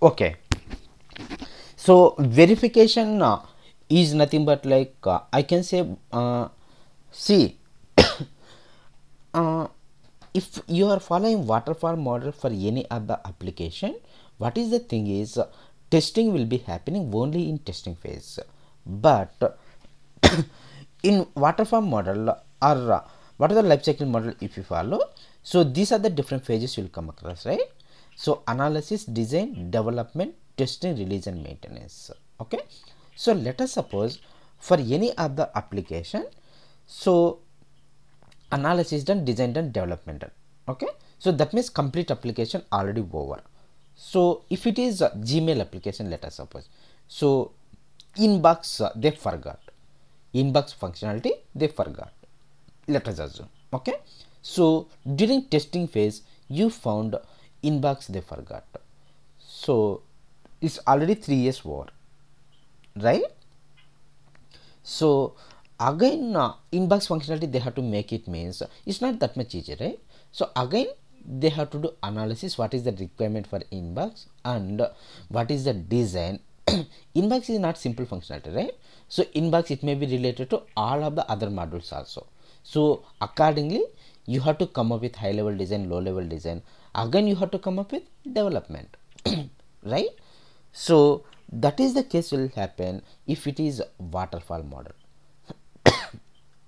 Okay, so verification is nothing but like I can say, see, uh, if you are following waterfall model for any other application, what is the thing is, testing will be happening only in testing phase, but in waterfall model, or what are the life cycle model if you follow, so these are the different phases you will come across, right? So analysis, design, development, testing, release and maintenance. Okay, so let us suppose for any other application, so analysis done, design done, development done. Okay, so that means complete application already over. So if it is a Gmail application, let us suppose, so inbox they forgot, inbox functionality they forgot, let us assume. Okay, so during testing phase you found inbox they forgot, so it's already 3 years over, right? So again, inbox functionality they have to make it, means it's not that much easier, right? So again they have to do analysis, what is the requirement for inbox and what is the design. Inbox is not simple functionality, right? So inbox, it may be related to all of the other modules also, so accordingly you have to come up with high level design, low level design, again you have to come up with development. Right? So that is the case will happen if it is waterfall model.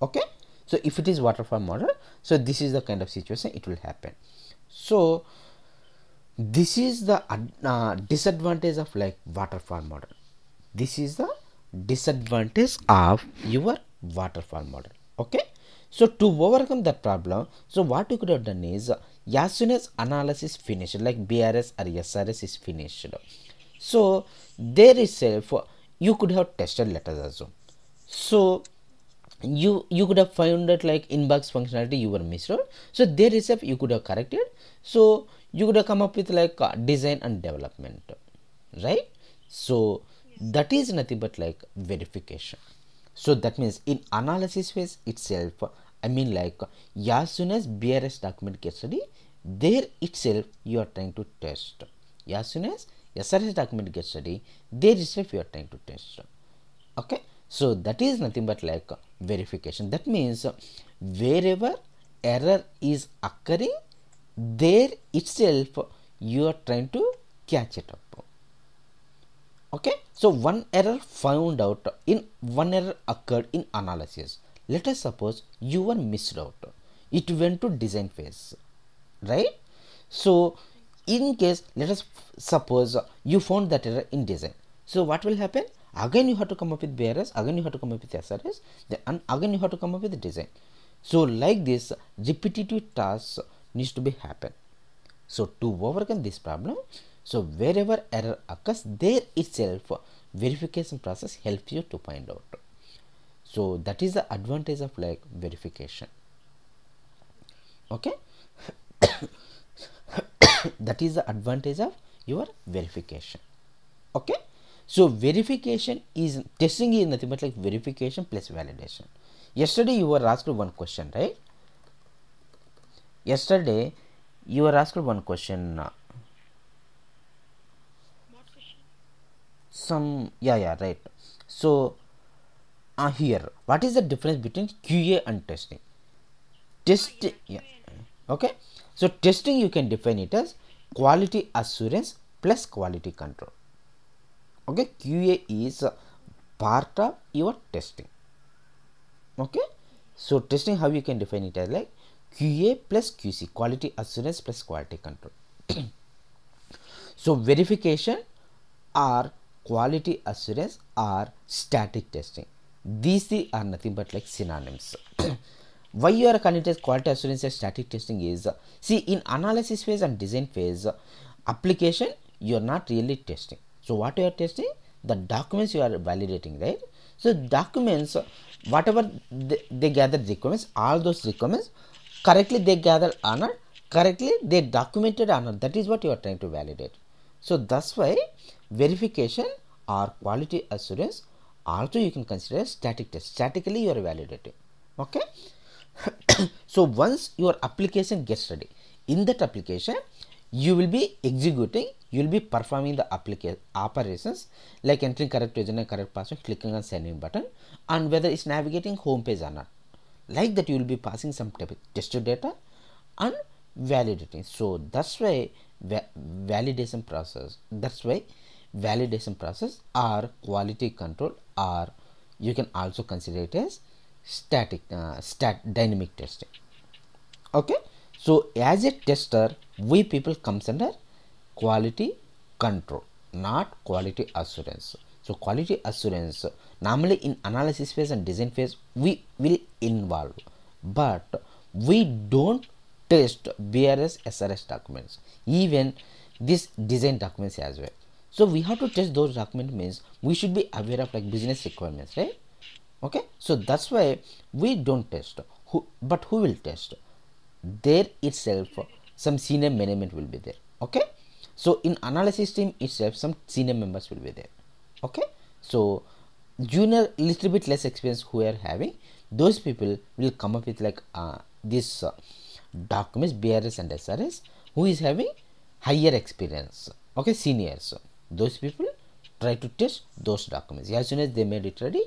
Okay, so if it is waterfall model, so this is the kind of situation it will happen. So this is the disadvantage of like waterfall model. This is the disadvantage of your waterfall model. Okay, so to overcome that problem, so what you could have done is, as soon as analysis finished, like BRS or SRS is finished, so there itself you could have tested, let us assume. So you could have found that like inbox functionality you were missed out, so there itself you could have corrected, so you could have come up with like design and development, right? So that is nothing but like verification. So that means in analysis phase itself, I mean like as soon as BRS document gets ready, there itself you are trying to test. As soon as SRS document gets ready, there itself you are trying to test. Okay, so that is nothing but like verification. That means wherever error is occurring, there itself you are trying to catch it up. Okay, so one error found out in, one error occurred in analysis, let us suppose you were missed out, it went to design phase, right? So in case, let us suppose you found that error in design, so what will happen, again you have to come up with BRS, again you have to come up with SRS, then again you have to come up with the design. So like this repetitive tasks needs to be happen. So to overcome this problem, so wherever error occurs, there itself verification process helps you to find out. So that is the advantage of like verification. Okay, that is the advantage of your verification. Okay, so verification is, testing is nothing but like verification plus validation. Yesterday you were asked one question, right? Yesterday you were asked one question, some, yeah, right. So here, what is the difference between QA and testing? Test, yeah, okay. So testing you can define it as quality assurance plus quality control. Okay, QA is part of your testing. Okay, so testing, how you can define it as like QA plus QC, quality assurance plus quality control. So verification or quality assurance or static testing, these three are nothing but like synonyms. Why you are calling it as quality assurance and static testing is, see, in analysis phase and design phase application you are not really testing. So what you are testing, the documents you are validating, right? So documents, whatever they gather requirements, all those requirements correctly they gather or not, correctly they documented or not, that is what you are trying to validate. So that's why verification or quality assurance also you can consider as static test, statically you are validating. Okay. So once your application gets ready, in that application you will be executing, you will be performing the operations like entering correct username, correct password, clicking on send in button, and whether it's navigating home page or not. Like that, you will be passing some type of test data and validating. So that's why validation process, or quality control, or you can also consider it as dynamic testing. Okay, so as a tester, we people comes under quality control, not quality assurance. So quality assurance normally in analysis phase and design phase we will involve, but we don't test BRS SRS documents, even this design documents as well. So we have to test those documents, means we should be aware of like business requirements, right? Okay, so that's why we don't test. But who will test? There itself some senior management will be there. Okay, so in analysis team itself some senior members will be there. Okay, so junior little bit less experience who are having, those people will come up with like this documents BRS and SRS, who is having higher experience. Okay, seniors, those people try to test those documents. As soon as they made it ready,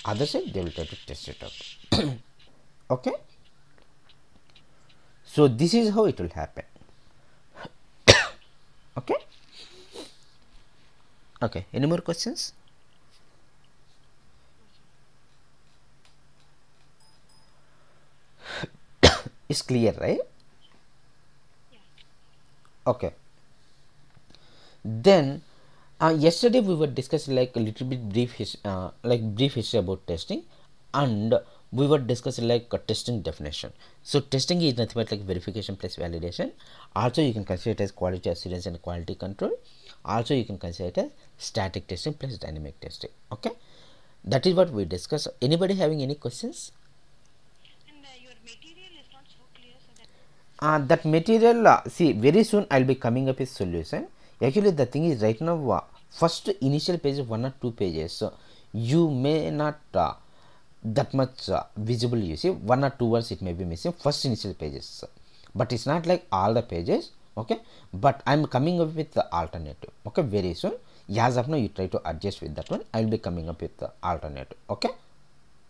other side they will try to test it out. Okay, so this is how it will happen. Okay, okay, any more questions? It's clear, right? Okay, then yesterday we were discussing like a little bit brief history about testing, and we were discussing like a testing definition. So testing is nothing but like verification plus validation. Also you can consider it as quality assurance and quality control. Also you can consider it as static testing plus dynamic testing. Okay, that is what we discussed. Anybody having any questions? That material, see, very soon I'll be coming up with solution. Actually the thing is, right now first initial page of 1 or 2 pages you may not that much visible. You see 1 or 2 words it may be missing first initial pages, but it's not like all the pages. Okay, but I'm coming up with the alternative. Okay, very soon. As of now you try to adjust with that one. I will be coming up with the alternative. Okay,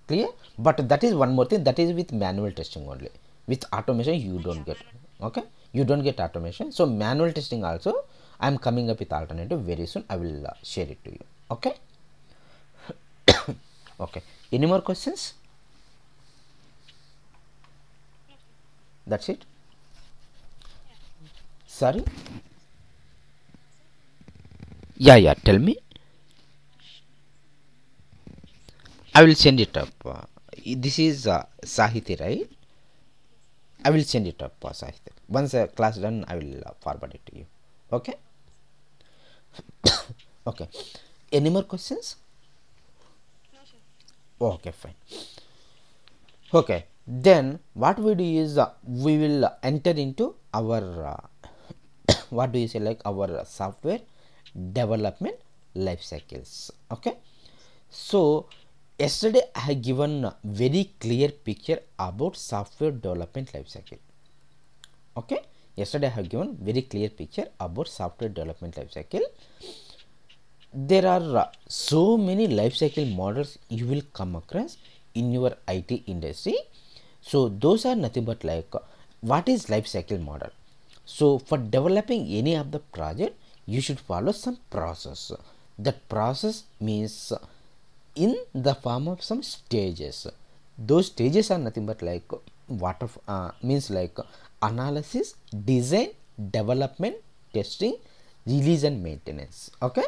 clear? But that is one more thing, that is with manual testing only. With automation you don't get. Okay, you don't get automation. So manual testing also I am coming up with alternative very soon. I will share it to you. Okay. Okay, any more questions? That's it. Sorry. Yeah, tell me. I will send it up. This is Sahiti, right? I will send it up, Sahiti. Once class done, I will forward it to you. Okay. Okay. Any more questions? Okay, fine. Okay, then what we do is we will enter into our what do you say, like our software development life cycles. Okay, so yesterday I have given a very clear picture about software development life cycle. Okay, yesterday I have given very clear picture about software development life cycle. There are so many life cycle models you will come across in your IT industry. So those are nothing but like what is life cycle model. So for developing any of the project you should follow some process. That process means in the form of some stages. Those stages are nothing but like what of means like analysis, design, development, testing, release and maintenance. Okay,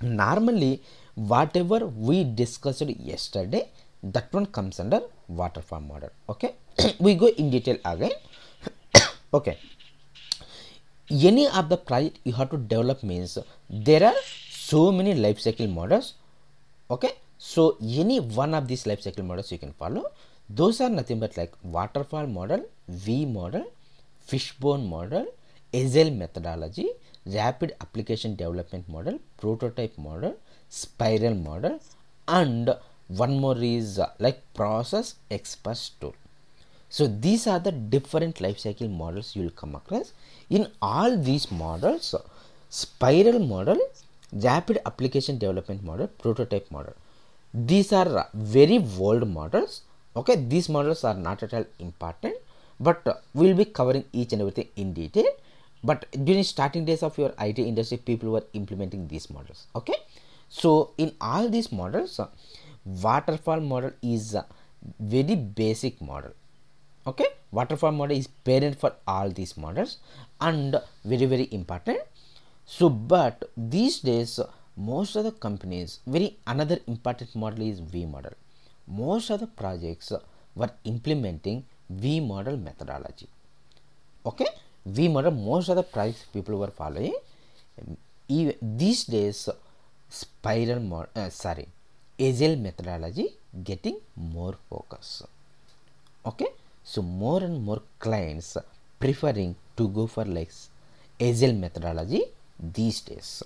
normally whatever we discussed yesterday, that one comes under waterfall model. Okay, we go in detail again. Okay, any of the project you have to develop means there are so many life cycle models. Okay, so any one of these life cycle models you can follow. Those are nothing but like waterfall model, V model, fishbone model, agile methodology, rapid application development model, prototype model, spiral model, and one more is like process express tool. So these are the different life cycle models you will come across. In all these models, spiral model, rapid application development model, prototype model, these are very old models. Okay, these models are not at all important, but we will be covering each and everything in detail. But during starting days of your IT industry, people were implementing these models. Okay, so in all these models, waterfall model is a very basic model. Okay, waterfall model is parent for all these models and very important. So but these days most of the companies, very another important model is V model. Most of the projects were implementing V model methodology. Okay, V model, most of the projects people were following. Even these days spiral model, agile methodology getting more focus. Okay, so more and more clients preferring to go for like agile methodology these days.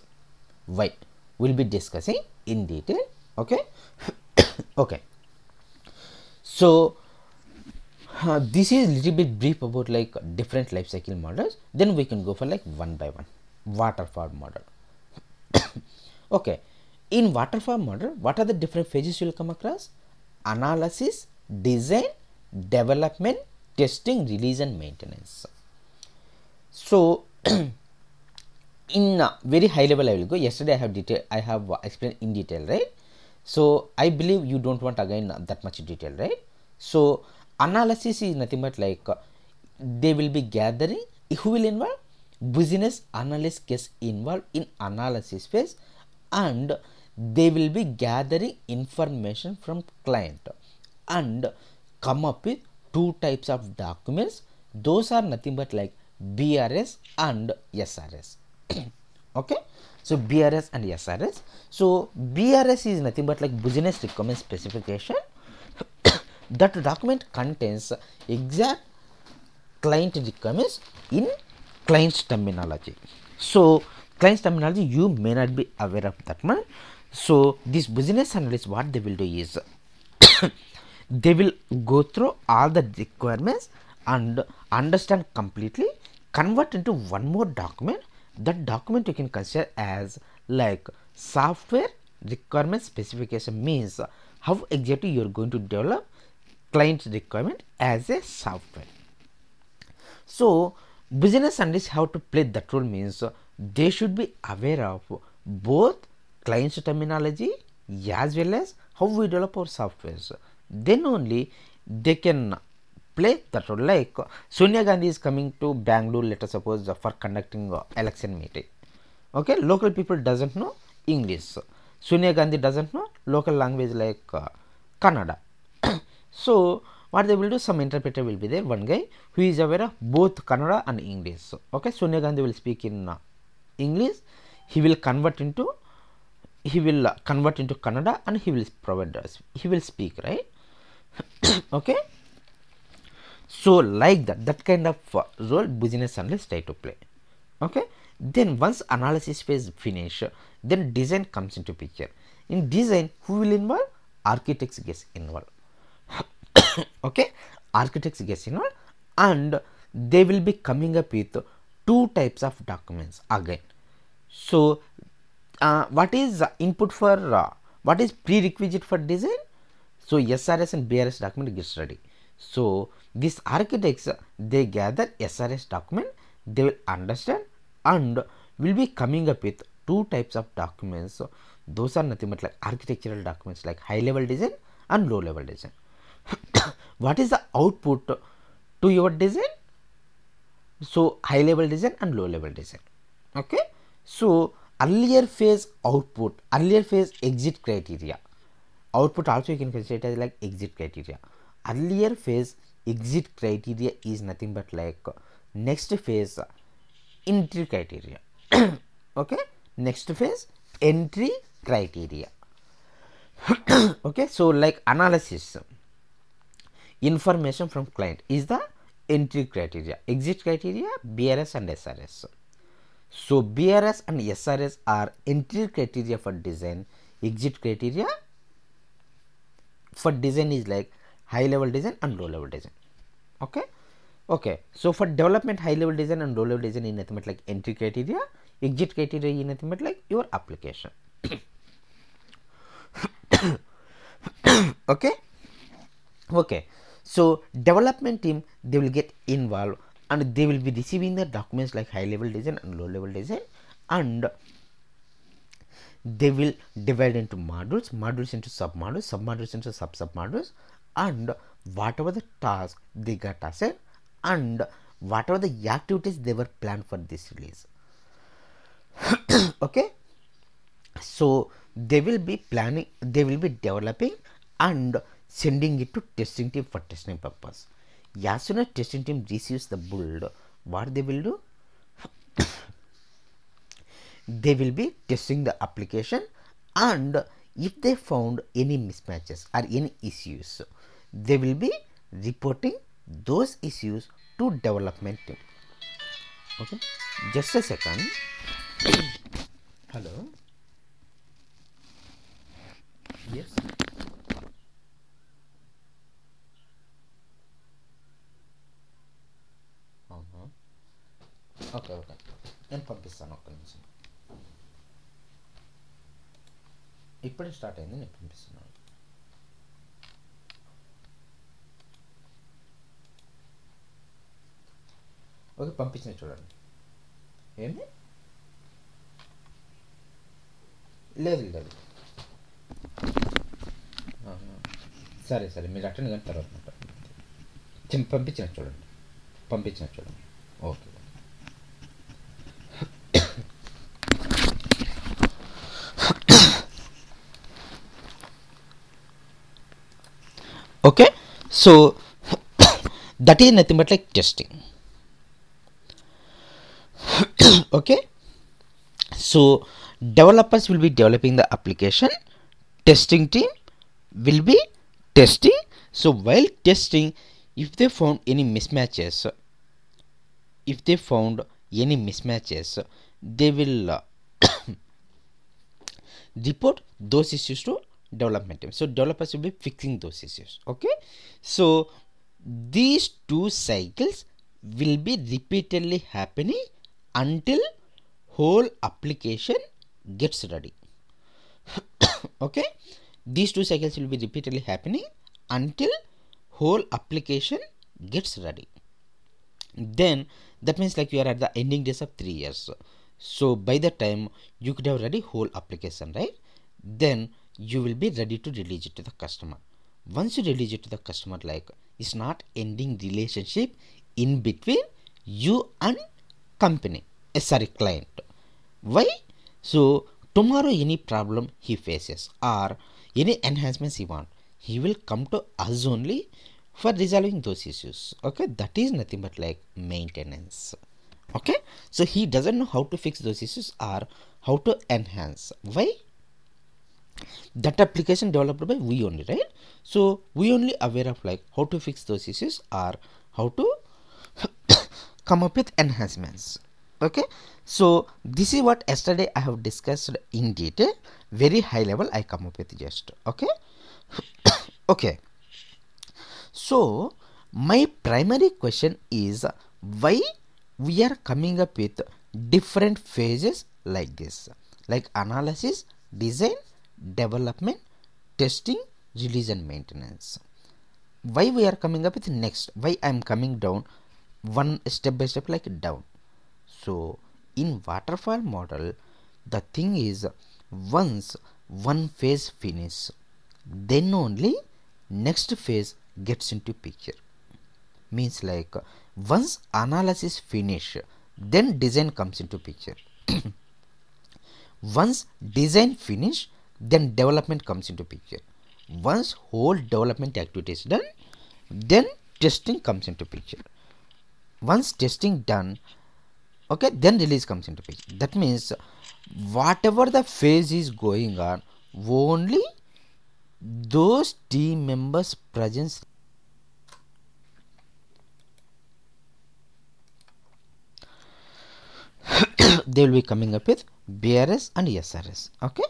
Why? We'll be discussing in detail. Okay. Okay, so this is little bit brief about like different life cycle models. Then we can go for like one by one. Waterfall model. Okay, in waterfall model, what are the different phases you will come across? Analysis, design, development, testing, release and maintenance. So in very high level I will go. Yesterday I have explained in detail, right? So I believe you don't want again that much detail, right? So analysis is nothing but like they will be gathering. Who will involve? Business analyst gets involved in analysis phase, and they will be gathering information from client and come up with two types of documents. Those are nothing but like BRS and SRS. Okay, so BRS and SRS. So BRS is nothing but like business requirement specification. That document contains exact client requirements in client's terminology. So client's terminology you may not be aware of that much. So this business analyst, what they will do is they will go through all the requirements and understand completely, convert into one more document. That document you can consider as like software requirement specification, means how exactly you are going to develop client's requirement as a software. So business analysts have to play that role, means they should be aware of both client's terminology as well as how we develop our softwares. Then only they can play that role. Like Sonia Gandhi is coming to Bangalore, let us suppose, for conducting election meeting. Okay, local people doesn't know English. Sonia Gandhi doesn't know local language like Kannada. So what they will do, some interpreter will be there, one guy who is aware of both Kannada and English. Okay, Sonia Gandhi will speak in English, he will convert into Kannada and he will provide us, he will speak, right? Okay, so like that kind of role business analyst try to play. Okay, then once analysis phase finish, then design comes into picture. In design, who will involve? Architects gets involved. Okay, architects gets involved, and they will be coming up with two types of documents again. So what is input for what is prerequisite for design? So SRS and BRS document gets ready. So these architects, they gather SRS document, they will understand and will be coming up with two types of documents. So those are nothing but like architectural documents, like high level design and low level design. What is the output to your design? So high level design and low level design. Okay, so earlier phase output, earlier phase exit criteria. Output also you can consider it as like exit criteria. Earlier phase exit criteria is nothing but like next phase entry criteria. Okay, next phase entry criteria. Okay, so like analysis, information from client is the entry criteria, exit criteria, BRS and SRS. So BRS and SRS are entry criteria for design. Exit criteria for design is like high level design and low level design. Okay. Okay, so for development, high level design and low level design in nothing but like entry criteria, exit criteria in nothing but like your application. Okay. Okay, so development team, they will get involved and they will be receiving the documents like high level design and low level design, and they will divide into modules into sub modules into sub modules, and whatever the task they got assigned and whatever the activities they were planned for this release. Okay, so they will be planning, they will be developing and sending it to testing team for testing purpose. As soon as testing team receives the build, what they will do, they will be testing the application, and if they found any mismatches or any issues, they will be reporting those issues to development team. Okay, just a second. Hello. Yes. Okay okay నేను పంపిస్తాను, ఒక్క నిమిషం. ఇప్పుడే start అయింది, నేను పంపిస్తున్నాను. Okay, పంపించిన చూడండి. ఏమి లేదు లేదు, సరే సరే, మీరు అటెండ్ కానీ తర్వాత పంపించిన చూడండి, పంపించిన చూడండి. Okay. Okay, so that is nothing but like testing. Okay, so developers will be developing the application, testing team will be testing. So while testing, if they found any mismatches, they will report those issues to development team. So developers will be fixing those issues. Okay, so these two cycles will be repeatedly happening until whole application gets ready. Okay, these two cycles will be repeatedly happening until whole application gets ready. Then that means like you are at the ending days of 3 years. So by the time you could have ready whole application, right? Then you will be ready to release it to the customer. Once you release it to the customer, like it's not ending relationship in between you and company, client. Why? So tomorrow any problem he faces or any enhancements he want, he will come to us only for resolving those issues. Okay, that is nothing but like maintenance. Okay, so he doesn't know how to fix those issues or how to enhance. Why? That application developed by we only, right? So we only aware of like how to fix those issues or how to come up with enhancements. Okay, so this is what yesterday I have discussed in detail, very high level I come up with just. Okay. Okay, so my primary question is why we are coming up with different phases like this, like analysis, design, development, testing, release and maintenance. Why we are coming up with next, why I am coming down one step by step like down. So in waterfall model, the thing is once one phase finish, then only next phase gets into picture. Means like once analysis finish, then design comes into picture. Once design finish, then development comes into picture. Once whole development activity is done, then testing comes into picture. Once testing done, okay, then release comes into picture. That means whatever the phase is going on, only those team members presence they will be coming up with BRS and SRS. Okay,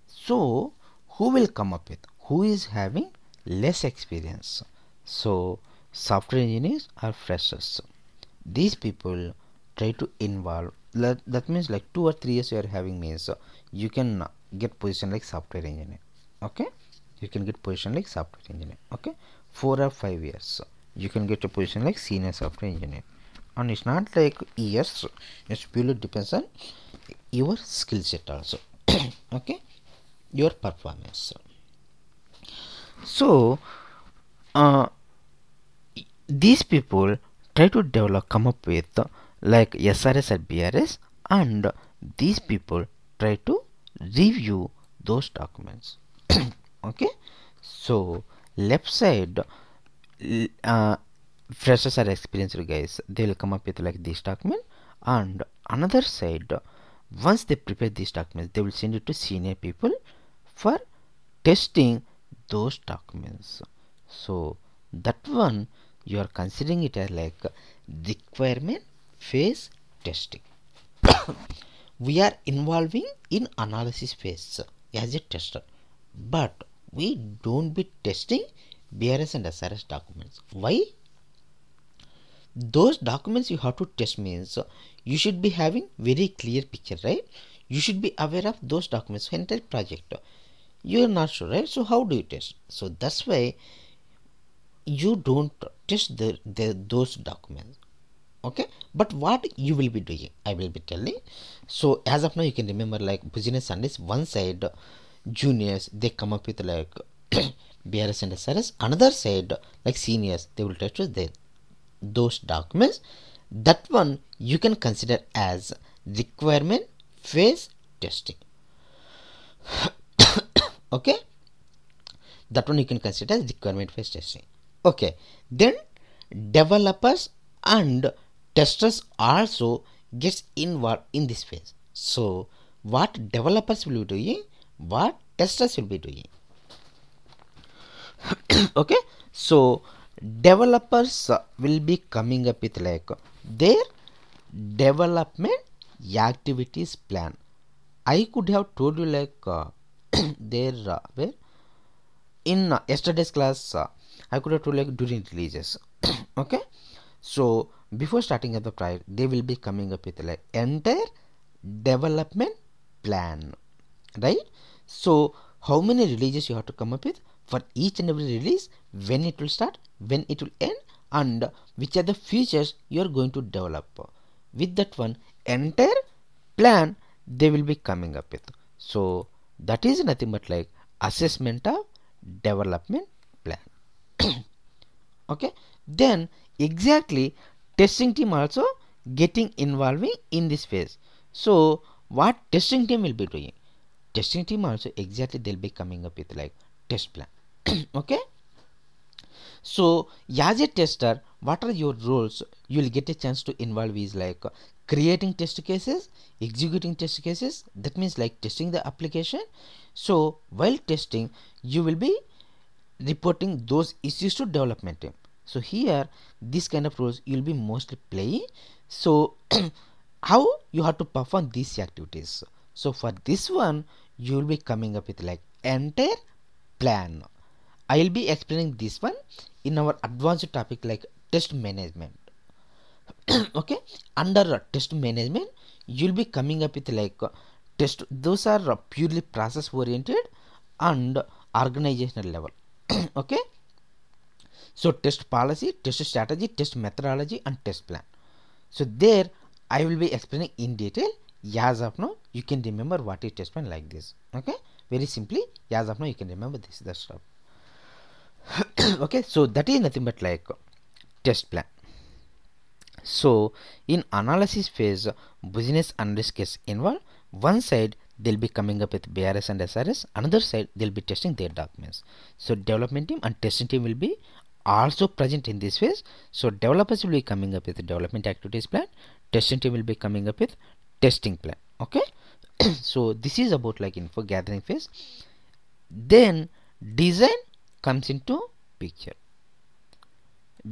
so who will come up with, who is having less experience? So software engineers or freshers. These people try to involve, that means like 2 or 3 years you are having means you can get position like software engineer. Okay, you can get position like software engineer. Okay, 4 or 5 years you can get a position like senior software engineer, and it's not like years, it purely depends on your skill set also. Okay, your performance. So these people try to come up with like SRS or BRS, and these people try to review those documents. Okay, so left side, freshers are experienced guys, they will come up with like this document, and another side, once they prepare these documents, they will send it to senior people for testing those documents. So that one you are considering it as like requirement phase testing. We are involving in analysis phase as a tester, but we don't be testing BRS and SRS documents. Why? Those documents you have to test means you should be having very clear picture, right? You should be aware of those documents for entire project. You are not sure, right? So how do you test? So that's why you don't test those documents. Okay, but what you will be doing, I will be telling. So as of now you can remember like business analyst, one side juniors they come up with like BRS and SRS, another side like seniors they will test those documents. That one you can consider as requirement phase testing. Okay, that one you can consider as requirement phase testing. Okay, then developers and testers also gets involved in this phase. So what developers will be doing, what testers will be doing. Okay, so developers will be coming up with like their development activities plan. I could have told you like their where in yesterday's class I could have told like during releases. Okay, so before starting up the project they will be coming up with like entire development plan, right? So how many releases you have to come up with for each and every release, when it will start, when it will end, and which are the features you are going to develop. With that one entire plan they will be coming up with. So that is nothing but like assessment of development plan. Okay, then exactly testing team also getting involving in this phase. So what testing team will be doing, testing team also exactly they'll be coming up with like test plan. Okay, so as a tester what are your roles you will get a chance to involve is like creating test cases, executing test cases, that means like testing the application. So while testing you will be reporting those issues to development team. So here this kind of roles you will be mostly playing. So how you have to perform these activities, so for this one you will be coming up with like entire plan. I will be explaining this one in our advanced topic like test management. Okay, under test management you will be coming up with like test, those are purely process oriented and organizational level. Okay, so test policy, test strategy, test methodology and test plan. So there I will be explaining in detail. As of now you can remember what is test plan like this. Okay, very simply as of now you can remember this, the stuff. Okay, so that is nothing but like test plan. So in analysis phase business analyst gets involved. One side they'll be coming up with BRS and SRS, another side they'll be testing their documents. So development team and testing team will be also present in this phase. So developers will be coming up with the development activities plan, testing team will be coming up with testing plan. Okay, so this is about like info gathering phase. Then design comes into picture.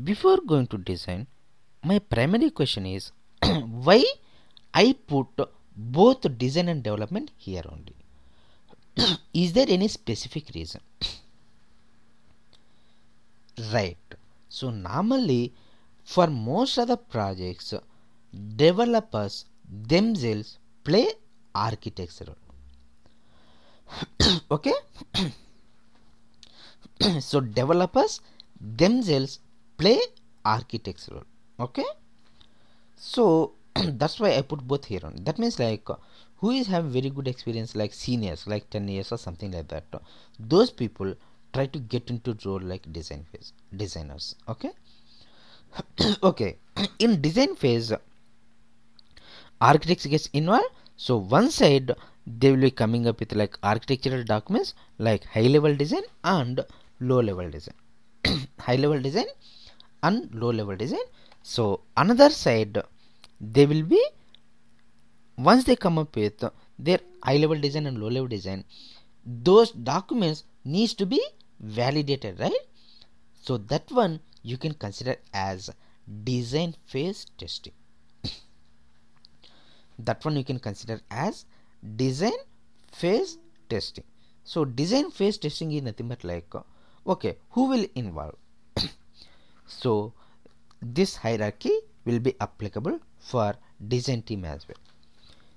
Before going to design, my primary question is why I put both design and development here only. Is there any specific reason? Right. So normally for most of the projects, developers themselves play architect's role. Okay. So developers themselves play architect's role. Okay. So that's why I put both here on. That means like who is have very good experience, like seniors, like 10 years or something like that. Those people try to get into role like design phase designers. Okay. Okay. In design phase, architects gets involved. So one side they will be coming up with like architectural documents like high level design and low level design. High level design and low level design. So another side they will be, once they come up with their high level design and low level design, those documents needs to be validated, right? So that one you can consider as design phase testing. That one you can consider as design phase testing. So design phase testing is nothing but like okay, who will involve? So this hierarchy will be applicable for design team as well.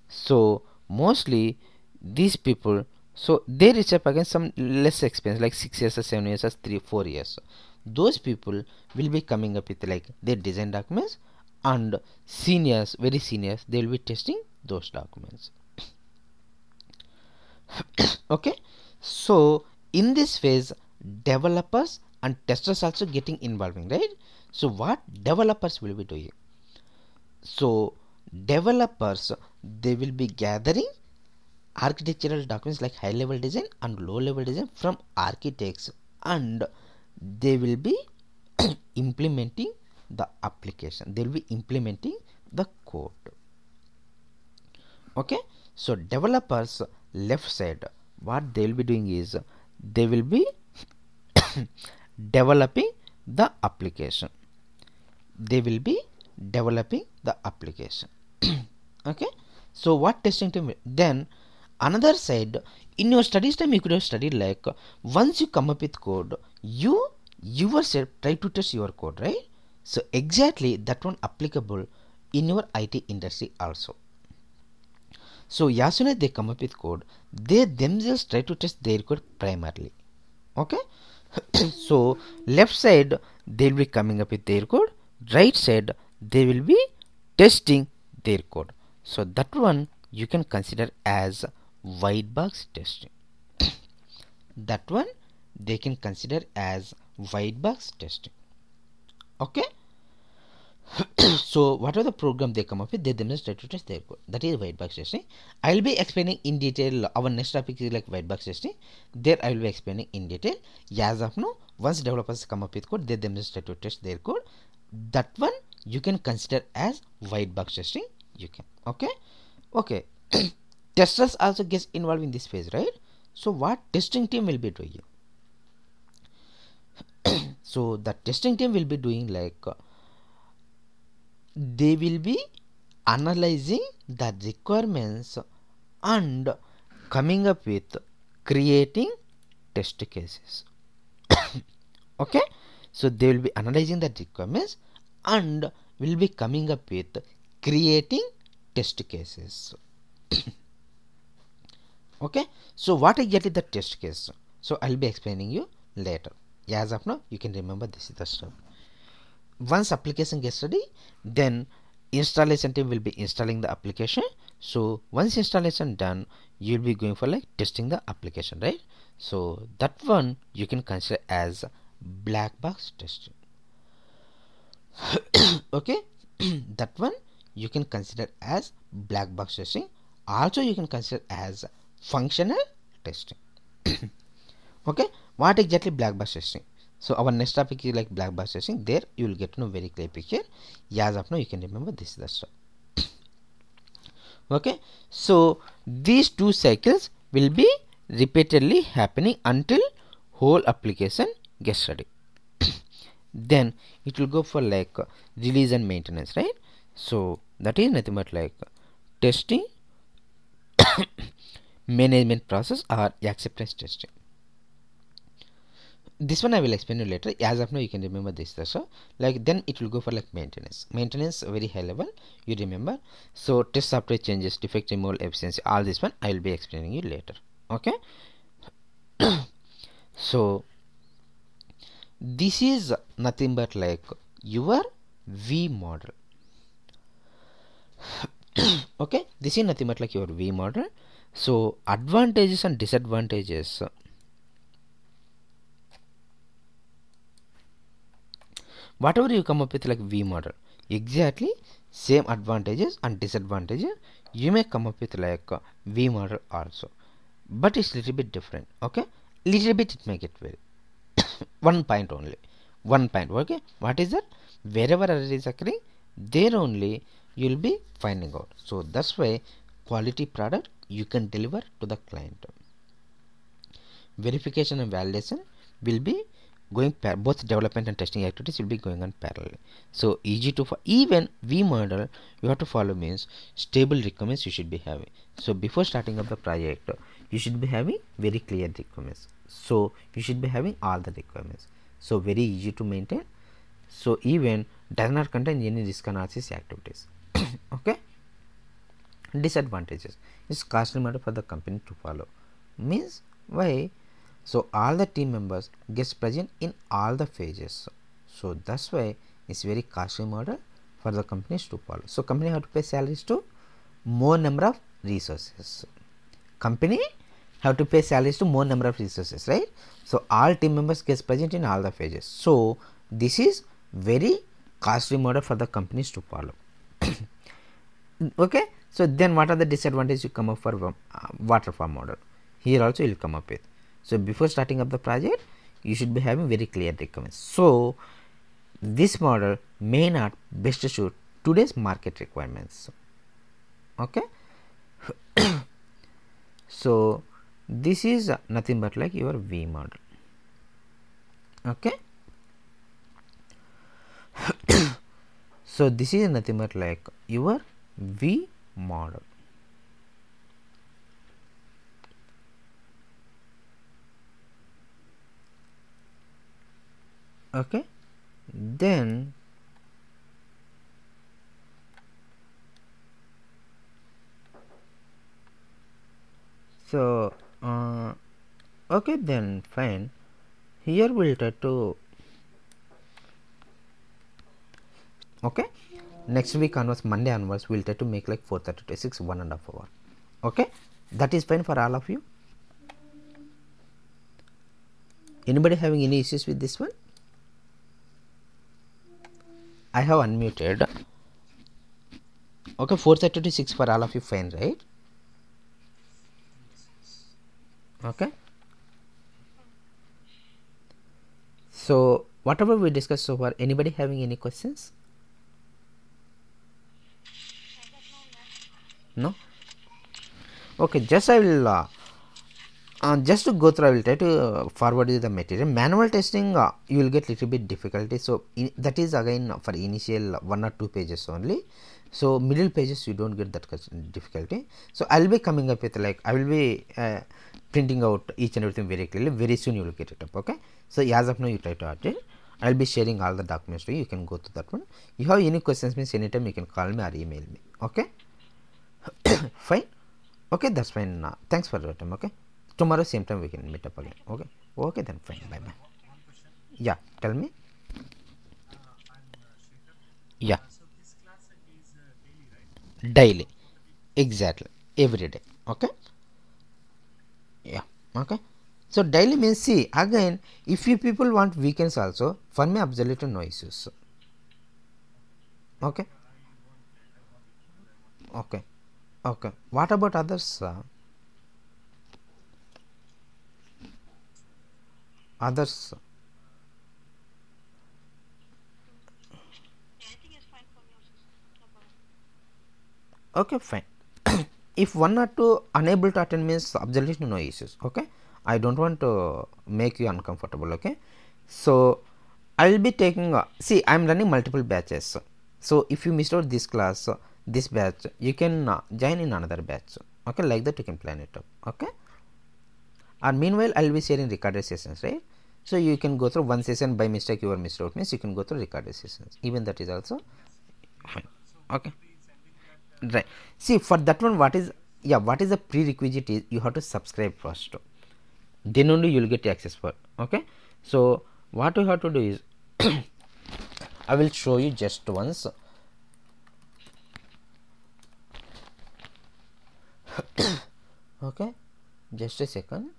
So mostly these people, so they reach up against some less experience like 6 years or 7 years or 3-4 years. Those people will be coming up with like their design documents, and seniors, very seniors, they will be testing those documents. Okay. So in this phase, developers and testers also getting involving, right? So what developers will be doing? So developers, they will be gathering architectural documents like high level design and low level design from architects, and they will be implementing the application, they will be implementing the code. Okay. So developers left side, what they will be doing is they will be developing the application, they will be developing the application. Okay. So what testing team then another side, in your studies time you could have studied like once you come up with code, you yourself try to test your code, right? So exactly that one applicable in your IT industry also. So as soon as they come up with code, they themselves try to test their code primarily. Okay. So left side they will be coming up with their code, right side they will be testing their code. So that one you can consider as white box testing. That one they can consider as white box testing. Okay. So whatever the program they come up with, they themselves try to test their code. That is white box testing. I will be explaining in detail. Our next topic is like white box testing. There I will be explaining in detail. As of now, once developers come up with code, they themselves try to test their code. That one you can consider as white box testing. You can. Okay. Okay. Testers also gets involved in this phase, right? So what testing team will be doing? So the testing team will be doing like they will be analyzing the requirements and coming up with creating test cases. Okay. So they will be analyzing the requirements and will be coming up with creating test cases. Okay. So what exactly the test case? So I'll be explaining you later. As of now, you can remember this is the stuff. Once application gets ready, then installation team will be installing the application. So once installation done, you'll be going for like testing the application, right? So that one you can consider as black box testing. Okay. That one you can consider as black box testing. Also you can consider as functional testing. Okay. What exactly black box testing? So our next topic is like black box testing. There you will get to know very clear picture. As of now you can remember this is the stuff. Okay. So these two cycles will be repeatedly happening until whole application gets ready. Then it will go for like release and maintenance, right? So that is nothing but like testing, management process or acceptance testing. this one I will explain you later. As of now you can remember this. So like then it will go for like maintenance very high level you remember. So test software changes, defect removal, efficiency, all this one I will be explaining you later. Okay. So this is nothing but like your V model. Okay, this is nothing but like your V model. So advantages and disadvantages, whatever you come up with like V model, exactly same advantages and disadvantages you may come up with like V model also, but it's little bit different. Okay, little bit it may get very one point only, one point. Okay, what is that? Wherever error is occurring, there only you will be finding out. So that's why quality product you can deliver to the client. Verification and validation will be going both development and testing activities will be going on parallel. So easy to even V model you have to follow means stable requirements you should be having. So before starting up the project you should be having very clear requirements. So you should be having all the requirements. So very easy to maintain. So even does not contain any risk analysis activities. Okay. Disadvantages is costly matter for the company to follow. Means why? So all the team members gets present in all the phases. So that's why it's very costly model for the companies to follow. So company have to pay salaries to more number of resources. Company have to pay salaries to more number of resources, right? So all team members gets present in all the phases. So this is very costly model for the companies to follow. Okay. So then what are the disadvantages you come up for waterfall model? Here also you will come up with. So before starting up the project you should be having very clear requirements. So this model may not best suit today's market requirements. Okay. So this is nothing but like your V model. Okay. So this is nothing but like your V model. Okay, then so okay, then fine. Here we'll try to okay. Next week onwards, Monday onwards, we'll try to make like 4:30 to 6, 1.5 hour. Okay, that is fine for all of you. Anybody having any issues with this one? I have unmuted. Okay, 4:30 to 6 for all of you, fine, right? Okay. So whatever we discussed so far, anybody having any questions? No. Okay, just I will just to go through, I will try to forward you the material. Manual testing you will get little bit difficulty. So that is again for initial 1 or 2 pages only. So middle pages you don't get that difficulty. So I will be coming up with like I will be printing out each and everything very clearly. Very soon you will get it up. Okay. So as of now you try to update. I will be sharing all the documents to you. You can go to that one. You have any questions means anytime you can call me or email me. Okay. Fine. Okay, that's fine. Thanks for your time. Okay. Tomorrow same time we can meet up again. Okay. Okay, then fine. Bye bye. Yeah, tell me. Yeah. Daily. Exactly. Every day. Okay. Yeah. Okay. So daily means see again if you people want weekends also for me absolutely no issues. Okay. Okay. Okay. What about others? Others. Okay, fine. If 1 or 2 unable to attend means absolutely no issues. Okay, I don't want to make you uncomfortable. Okay, so I will be taking see I am running multiple batches. So if you missed out this class, this batch, you can join in another batch. Okay, like that you can plan it up. Okay, and meanwhile I will be sharing recorded sessions, right? So you can go through one session by mistake you are missed out means you can go through recorded sessions, even that is also fine. Okay, right. See, for that one, what is, yeah, what is the prerequisite is you have to subscribe first, then only you will get access for. Okay, so what you have to do is I will show you just once. Okay, just a second.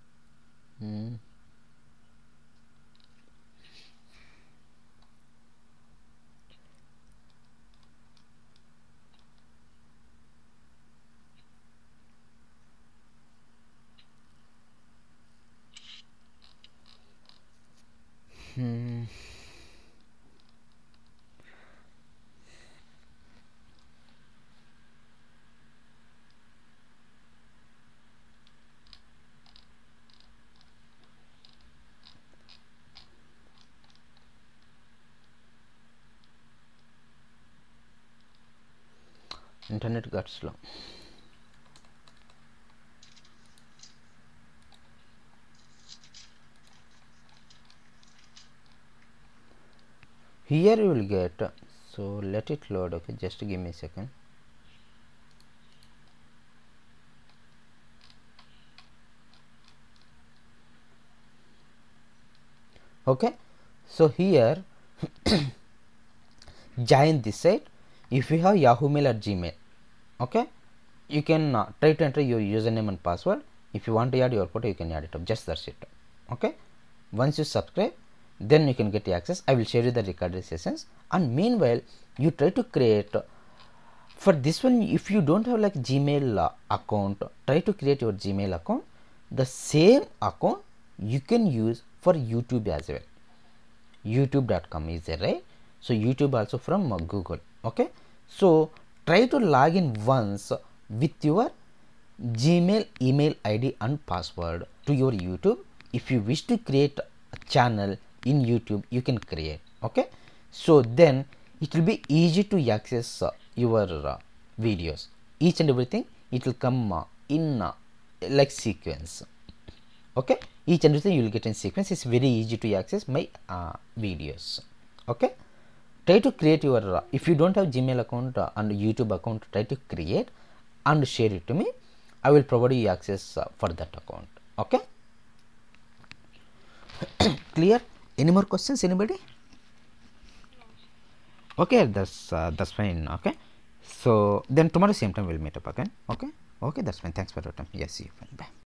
Internet got slow. Here you will get, so let it load. Okay, just give me a second. Okay, so here join this site. If you have Yahoo Mail or Gmail, okay, you can try to enter your username and password. If you want to add your photo, you can add it up. Just that's it. Okay, once you subscribe, then you can get access. I will share you the recorded sessions, and meanwhile you try to create for this one. If you don't have like Gmail account, try to create your Gmail account. The same account you can use for YouTube as well. youtube.com is there, right? So YouTube also from Google. Okay, so try to log in once with your Gmail email ID and password to your YouTube. If you wish to create a channel in YouTube, you can create. Okay, so then it will be easy to access your videos. Each and everything it will come in like sequence. Okay, each and everything you will get in sequence. It's very easy to access my videos. Okay, try to create your if you don't have Gmail account and YouTube account, try to create and share it to me. I will provide you access for that account. Okay, clear? Any more questions, anybody? Okay, that's fine. Okay, so then tomorrow same time we'll meet up again. Okay, okay, that's fine. Thanks for your time. Yes, see you. Bye.